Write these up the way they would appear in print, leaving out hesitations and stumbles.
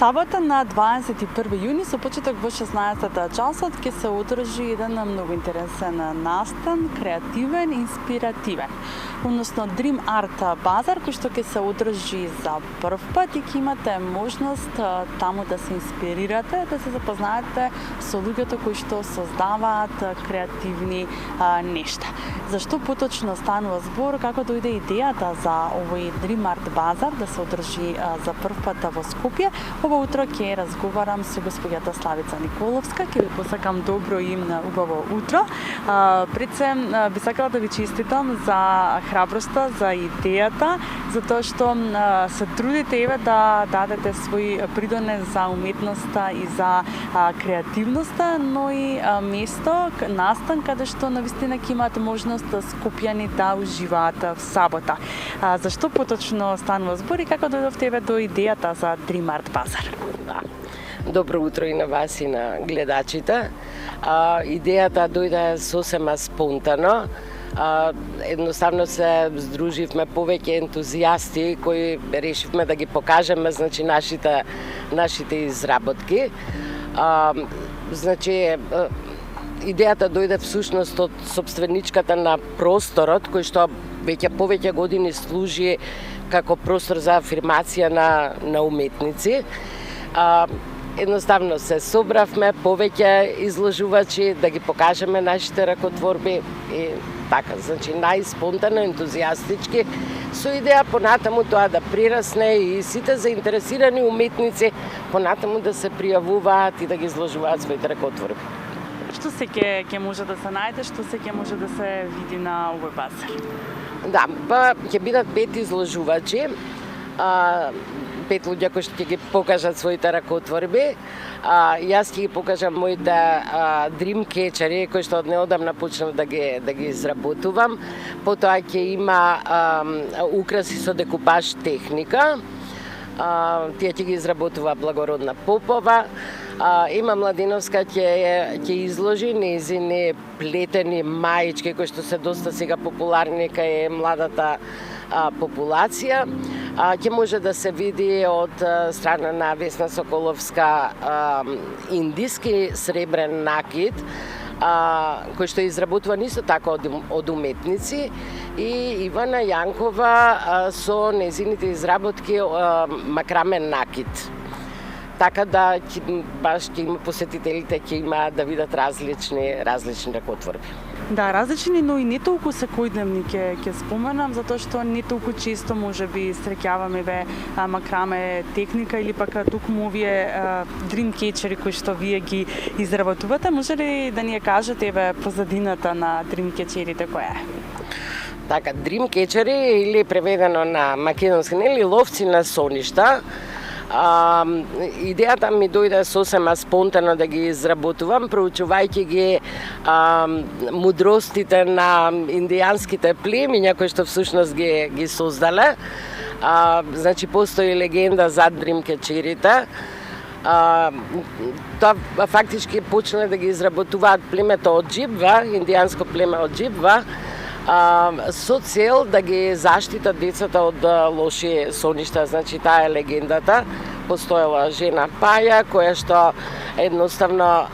Сабота на 21 јуни со почеток во 16 часот ќе се одржи еден многу интересен настан, креативен, инспиративен, односно Dream Art базар кој што ќе се одржи за прв пат и ќе имате можност таму да се инспирирате, да се запознаете со луѓето кои што создаваат креативни нешта. Зашто поточно станува збор, како дојде идејата за овој Dream Art базар да се одржи за прв пат во Скопје? Ова утро ќе разговарам со госпоѓата Славица Николовска, ќе ви посакам добро и убаво утро. Пред се би сакала да ви честитам за храброста, за идејата, за тоа што се трудите да дадете свој придонес за уметноста и за креативноста, но и место, настан каде што навистина ќе имаат можност скопјани да уживаат в сабота. Зашто поточно станува збор и како дојдовте до идејата за Dream Art базар? Да. Добро утро и на вас и на гледачите. Идејата дојде сосема спонтано. Едноставно се здруживме повеќе ентузијасти кои решивме да ги покажеме, значи, нашите изработки. Значи, идејата дојде всушност од собственичката на просторот, кој што веќе повеќе години служи како простор за афирмација на уметници. Едноставно се собравме повеќе изложувачи да ги покажеме нашите ракотворби и така, значи најспонтано, ентузијастички, со идеја понатаму тоа да прирасне и сите заинтересирани уметници понатаму да се пријавуваат и да ги изложуваат своите ракотворби. Што се ќе може да се најде, што се ќе може да се види на овој базар? Да, па ќе бидат 5 изложувачи, 5 луѓе кои што ќе ги покажат своите ракотворби. Јас ќе ги покажам моите дрим кетчери кои што од неодамна почнав да ги изработувам. Потоа ќе има украси со декупаж техника. Тие ќе ги изработува Благородна Попова. Има Младиновска ќе изложи нејзини плетени маички кои што се доста сега популарни кај младата популација. Ќе може да се види од страна на Весна Соколовска индиски сребрен накид, кој што изработува исто така од уметници, и Ивана Јанкова со нејзините изработки макрамен накид. Така да баш ќе има посетителите ќе има да видат различни ракотворби. Да, различни, но и не толку секојдневни ќе споменам, затоа што не толку често можеби среќаваме макраме техника или пак токму овие дрим кетчери кои што вие ги изработувате. Може ли да ни ја кажете позадината на дрим кетчерите која е? Така, дрим кетчери или преведено на македонски, нели ловци на соништа. Идејата ми дојде сосема спонтано да ги изработувам, проучувајќи ги мудростите на индијанските племиња кои што всушност ги создале. Значи, постои легенда за дрим кетчерите. Тоа фактички почнале да ги изработуваат племето од Џибва, индијанско племе од Џибва, со цел да ги заштитат децата од лоши соништа. Значи, таа е легендата. Постоела жена Паја, која што едноставно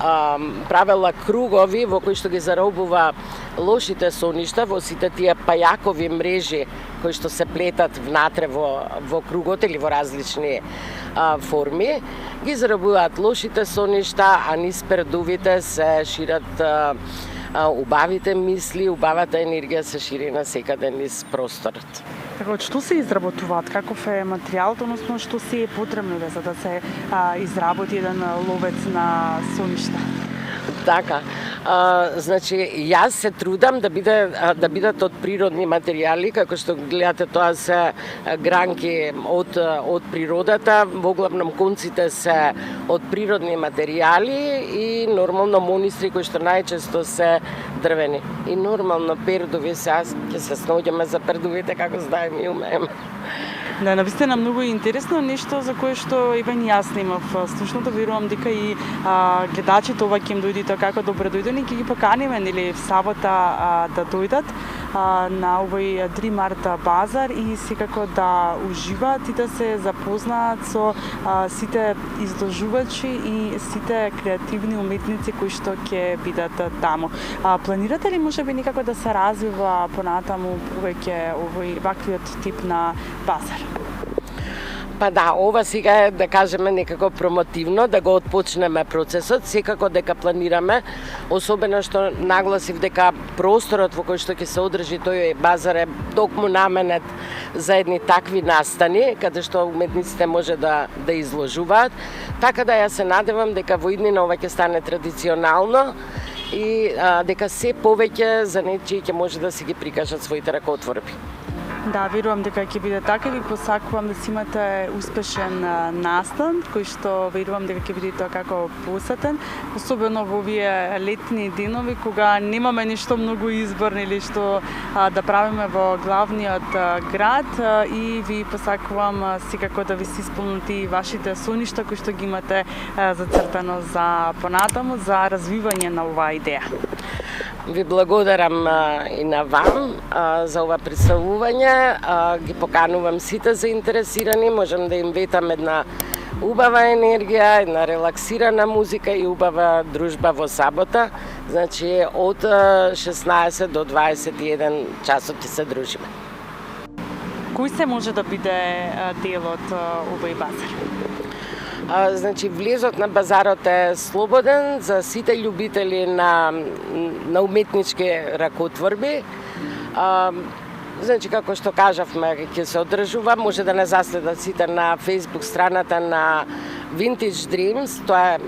правела кругови во кои што ги заробува лошите соништа во сите тие пајакови мрежи кои што се плетат внатре во кругот или во различни форми. Ги заробуваат лошите соништа, а низ пердувите се шират убавите мисли, убавата енергија се шири на секаде низ просторот. Така, од што се изработуваат? Каков е материјалот, односно што се е потребно за да се изработи еден ловец на соништа? Така, значи, јас се трудам да бидат од природни материјали, како што гледате, тоа се гранки од природата, во главном конците се од природни материјали и нормално монистри кои што најчесто се дрвени. И нормално пердови, сега ќе се снаоѓаме за пердовите како знаеме и умееме. Да, навистина многу интересно, нешто за кое што еве ни јас немав слушното, верувам дека и гледачите ова ќе им дојде тоа како добро дојдени, ќе ги поканиме нели в сабота да дојдат на овој Dream Art базар и секако да уживаат и да се запознаат со сите изложувачи и сите креативни уметници кои што ќе бидат таму. Планирате ли можеби некако да се развива понатаму повеќе ваквиот тип на базар? Па да, ова сега е, да кажеме, некако промотивно, да го отпочнеме процесот, секако дека планираме, особено што нагласив дека просторот во кој што ќе се одржи тој базар е токму наменет за едни такви настани, каде што уметниците може да изложуваат, така да ја се надевам дека во иднина ова ќе стане традиционално и дека се повеќе занечии ќе може да си ги прикажат своите ракотворби. Да, верувам дека ќе биде така и ви посакувам да си имате успешен настан, кој што верувам дека ќе биде тоа како посетен, особено во овие летни денови кога немаме ништо многу избор или што да правиме во главниот град и ви посакувам секако да ви се исполнат и вашите соништа кои што ги имате зацртано за понатаму за развивање на оваа идеја. Ви благодарам и на вам за ова представување. Ги поканувам сите заинтересирани, можам да им ветам една убава енергија, една релаксирана музика и убава дружба во сабота. Значи од 16 до 21 часот ќе се дружиме. Кој се може да биде дел од овој базар? Значи, влезот на базарот е слободен за сите љубители на уметнички ракотворби. Значи, како што кажавме, ќе се одржува, може да не заследат сите на Facebook страната на Vintage Dreams, тоа е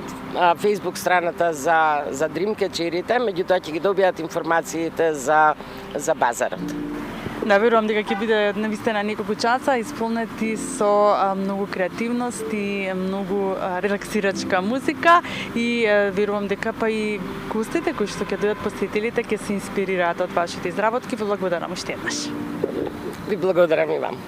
Facebook страната за дримкечерите, меѓутоа ќе ги добијат информациите за базарот. Да, верувам дека ќе биде навистина неколку часа исполнети со многу креативност и многу релаксирачка музика и верувам дека па и гостите кои што ќе дојдат посетителите ќе се инспирираат од вашите изработки. Ви благодарам уште еднаш. Ви благодарам и вам.